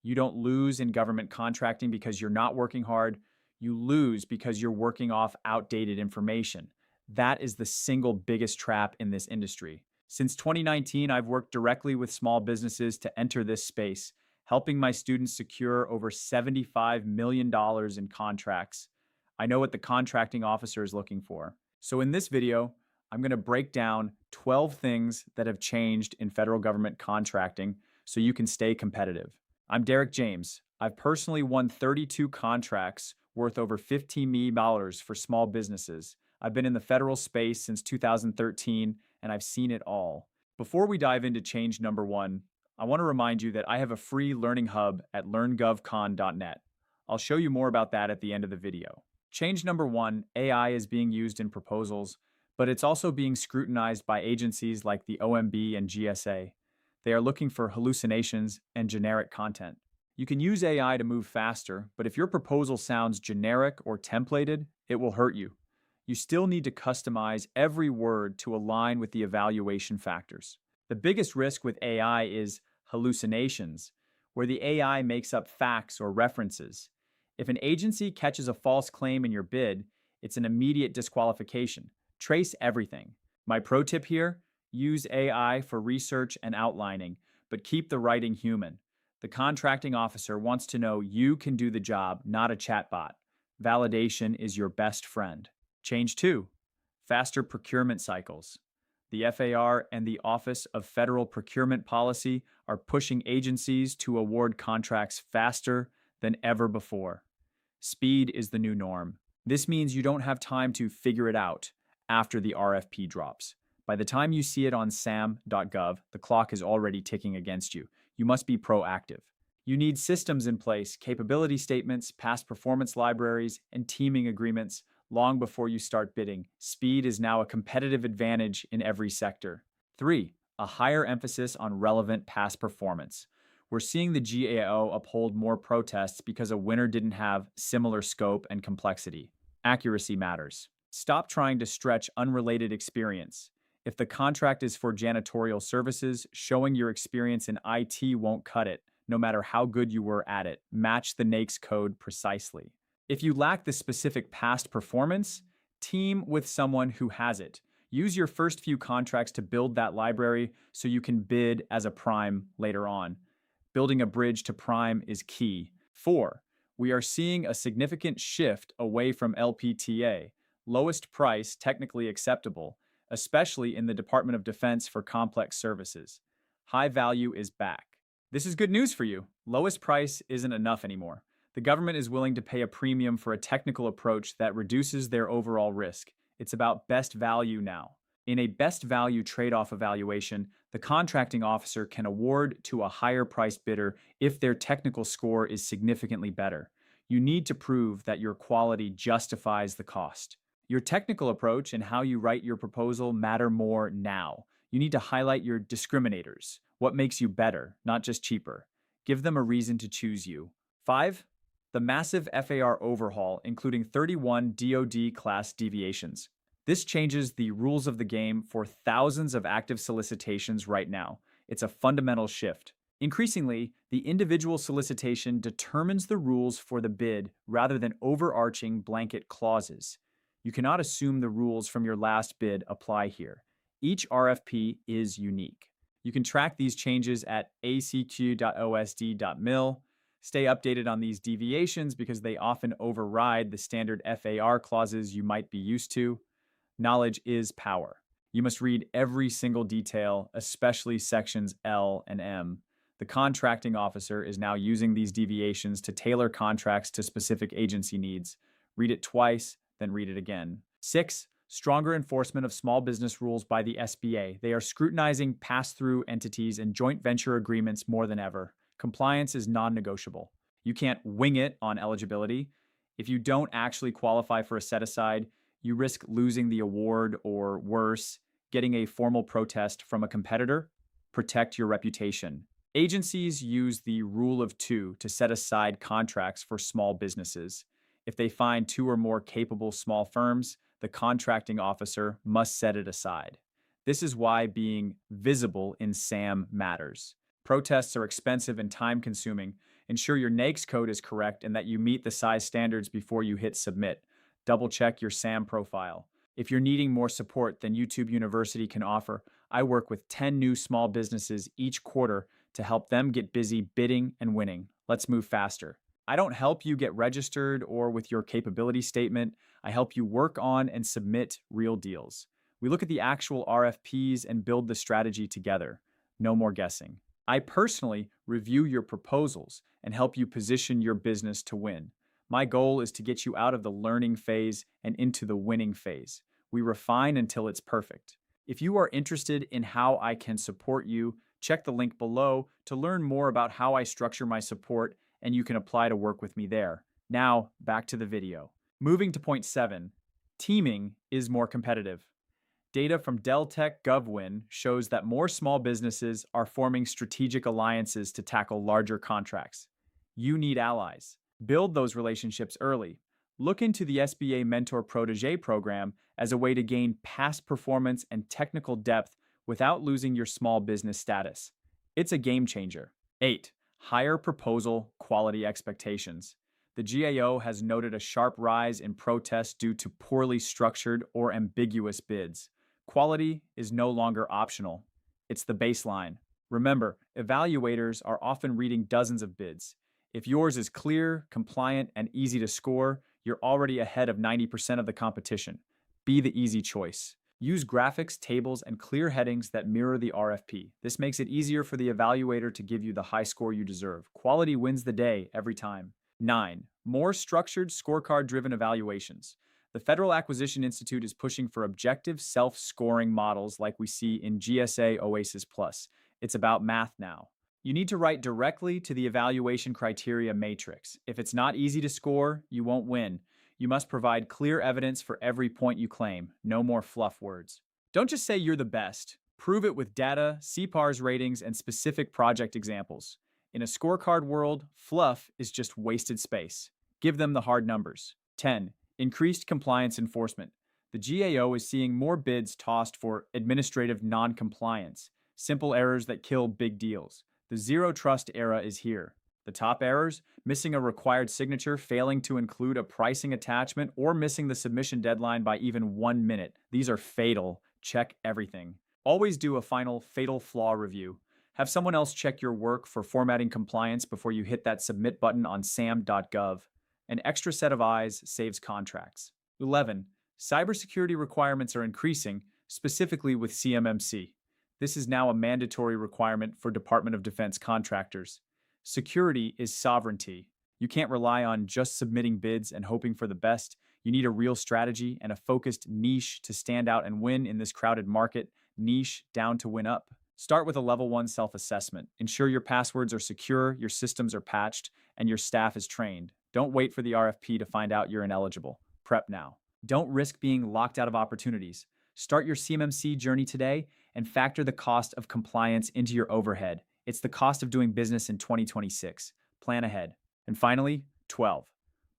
You don't lose in government contracting because you're not working hard. You lose because you're working off outdated information. That is the single biggest trap in this industry. Since 2019, I've worked directly with small businesses to enter this space, helping my students secure over $75 million in contracts. I know what the contracting officer is looking for. So in this video, I'm going to break down 12 things that have changed in federal government contracting so you can stay competitive. I'm Derek James. I've personally won 32 contracts worth over $15 million for small businesses. I've been in the federal space since 2013, and I've seen it all. Before we dive into change number one, I want to remind you that I have a free learning hub at learngovcon.net. I'll show you more about that at the end of the video. Change number one, AI is being used in proposals, but it's also being scrutinized by agencies like the OMB and GSA. They are looking for hallucinations and generic content. You can use AI to move faster, but if your proposal sounds generic or templated, it will hurt you. You still need to customize every word to align with the evaluation factors. The biggest risk with AI is hallucinations, where the AI makes up facts or references. If an agency catches a false claim in your bid, it's an immediate disqualification. Trace everything. My pro tip here, use AI for research and outlining, but keep the writing human. The contracting officer wants to know you can do the job, not a chatbot. Validation is your best friend. Change two, faster procurement cycles. The FAR and the Office of Federal Procurement Policy are pushing agencies to award contracts faster than ever before. Speed is the new norm. This means you don't have time to figure it out after the RFP drops. By the time you see it on sam.gov, the clock is already ticking against you. You must be proactive. You need systems in place, capability statements, past performance libraries, and teaming agreements long before you start bidding. Speed is now a competitive advantage in every sector. Three, a higher emphasis on relevant past performance. We're seeing the GAO uphold more protests because a winner didn't have similar scope and complexity. Accuracy matters. Stop trying to stretch unrelated experience. If the contract is for janitorial services, showing your experience in IT won't cut it, no matter how good you were at it. Match the NAICS code precisely. If you lack the specific past performance, team with someone who has it. Use your first few contracts to build that library so you can bid as a prime later on. Building a bridge to prime is key. Four, we are seeing a significant shift away from LPTA, lowest price technically acceptable, especially in the Department of Defense for complex services. High value is back. This is good news for you. Lowest price isn't enough anymore. The government is willing to pay a premium for a technical approach that reduces their overall risk. It's about best value now. In a best value trade-off evaluation, the contracting officer can award to a higher priced bidder if their technical score is significantly better. You need to prove that your quality justifies the cost. Your technical approach and how you write your proposal matter more now. You need to highlight your discriminators. What makes you better, not just cheaper? Give them a reason to choose you. Five, the massive FAR overhaul, including 31 DoD class deviations. This changes the rules of the game for thousands of active solicitations right now. It's a fundamental shift. Increasingly, the individual solicitation determines the rules for the bid rather than overarching blanket clauses. You cannot assume the rules from your last bid apply here. Each RFP is unique. You can track these changes at acq.osd.mil. Stay updated on these deviations because they often override the standard FAR clauses you might be used to. Knowledge is power. You must read every single detail, especially sections L and M. The contracting officer is now using these deviations to tailor contracts to specific agency needs. Read it twice, then read it again. Six, stronger enforcement of small business rules by the SBA. They are scrutinizing pass-through entities and joint venture agreements more than ever. Compliance is non-negotiable. You can't wing it on eligibility. If you don't actually qualify for a set-aside, you risk losing the award or, worse, getting a formal protest from a competitor. Protect your reputation. Agencies use the rule of two to set aside contracts for small businesses. If they find two or more capable small firms, the contracting officer must set it aside. This is why being visible in SAM matters. Protests are expensive and time-consuming, Ensure your NAICS code is correct and that you meet the size standards before you hit submit. Double check your SAM profile. If you're needing more support than YouTube University can offer, I work with 10 new small businesses each quarter to help them get busy bidding and winning. Let's move faster. I don't help you get registered or with your capability statement. I help you work on and submit real deals. We look at the actual RFPs and build the strategy together. No more guessing. I personally review your proposals and help you position your business to win. My goal is to get you out of the learning phase and into the winning phase. We refine until it's perfect. If you are interested in how I can support you, check the link below to learn more about how I structure my support, and you can apply to work with me there. Now, back to the video. Moving to point 7, teaming is more competitive. Data from Deltek GovWin shows that more small businesses are forming strategic alliances to tackle larger contracts. You need allies. Build those relationships early. Look into the SBA Mentor Protégé program as a way to gain past performance and technical depth without losing your small business status. It's a game changer. 8. Higher proposal quality expectations. The GAO has noted a sharp rise in protests due to poorly structured or ambiguous bids. Quality is no longer optional. It's the baseline. Remember, evaluators are often reading dozens of bids. If yours is clear, compliant, and easy to score, you're already ahead of 90% of the competition. Be the easy choice. Use graphics, tables, and clear headings that mirror the RFP. This makes it easier for the evaluator to give you the high score you deserve. Quality wins the day every time. 9. More structured scorecard-driven evaluations. The Federal Acquisition Institute is pushing for objective self-scoring models like we see in GSA Oasis Plus. It's about math now. You need to write directly to the evaluation criteria matrix. If it's not easy to score, you won't win. You must provide clear evidence for every point you claim. No more fluff words. Don't just say you're the best. Prove it with data, CPARS ratings, and specific project examples. In a scorecard world, fluff is just wasted space. Give them the hard numbers. 10. Increased compliance enforcement. The GAO is seeing more bids tossed for administrative non-compliance, simple errors that kill big deals. The zero trust era is here. The top errors: missing a required signature, failing to include a pricing attachment, or missing the submission deadline by even 1 minute. These are fatal. Check everything. Always do a final fatal flaw review. Have someone else check your work for formatting compliance before you hit that submit button on sam.gov. An extra set of eyes saves contracts. 11. Cybersecurity requirements are increasing, specifically with CMMC. This is now a mandatory requirement for Department of Defense contractors. Security is sovereignty. You can't rely on just submitting bids and hoping for the best. You need a real strategy and a focused niche to stand out and win in this crowded market. Niche down to win up. Start with a level 1 self-assessment. Ensure your passwords are secure, your systems are patched, and your staff is trained. Don't wait for the RFP to find out you're ineligible. Prep now. Don't risk being locked out of opportunities. Start your CMMC journey today and factor the cost of compliance into your overhead. It's the cost of doing business in 2026. Plan ahead. And finally, 12.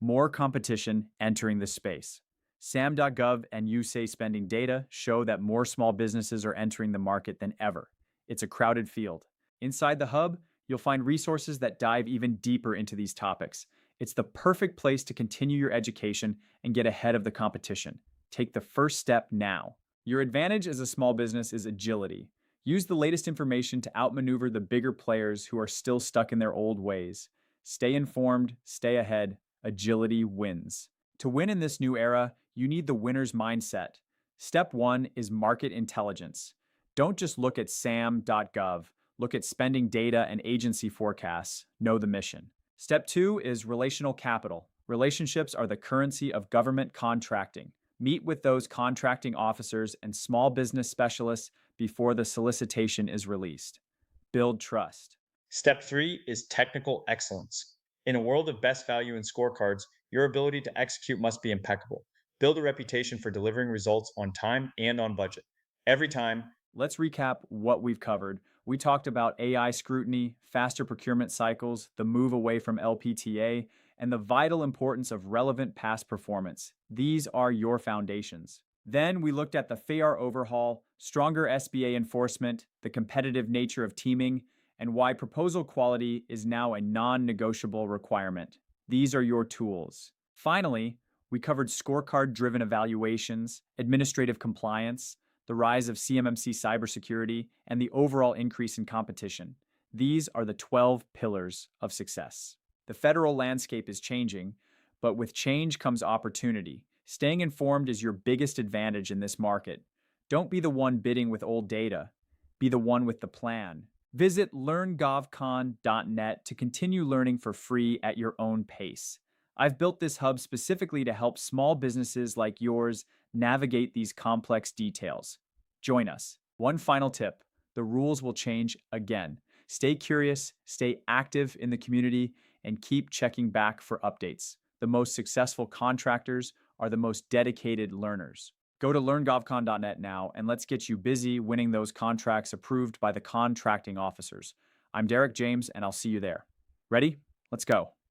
More competition entering the space. sam.gov and USAY spending data show that more small businesses are entering the market than ever. It's a crowded field. Inside the hub, you'll find resources that dive even deeper into these topics. It's the perfect place to continue your education and get ahead of the competition. Take the first step now. Your advantage as a small business is agility. Use the latest information to outmaneuver the bigger players who are still stuck in their old ways. Stay informed, stay ahead. Agility wins. To win in this new era, you need the winner's mindset. Step 1 is market intelligence. Don't just look at sam.gov. Look at spending data and agency forecasts. Know the mission. Step 2 is relational capital. Relationships are the currency of government contracting. Meet with those contracting officers and small business specialists before the solicitation is released. Build trust. Step 3 is technical excellence. In a world of best value and scorecards, your ability to execute must be impeccable. Build a reputation for delivering results on time and on budget. Every time. Let's recap what we've covered. We talked about AI scrutiny, faster procurement cycles, the move away from LPTA, and the vital importance of relevant past performance. These are your foundations. Then we looked at the FAR overhaul, stronger SBA enforcement, the competitive nature of teaming, and why proposal quality is now a non-negotiable requirement. These are your tools. Finally, we covered scorecard-driven evaluations, administrative compliance, the rise of CMMC cybersecurity, and the overall increase in competition. These are the 12 pillars of success. The federal landscape is changing, but with change comes opportunity. Staying informed is your biggest advantage in this market. Don't be the one bidding with old data. Be the one with the plan. Visit learngovcon.net to continue learning for free at your own pace. I've built this hub specifically to help small businesses like yours navigate these complex details. Join us. One final tip: the rules will change again. Stay curious, stay active in the community, and keep checking back for updates. The most successful contractors are the most dedicated learners. Go to learngovcon.net now and let's get you busy winning those contracts approved by the contracting officers. I'm Derek James, and I'll see you there. Ready? Let's go.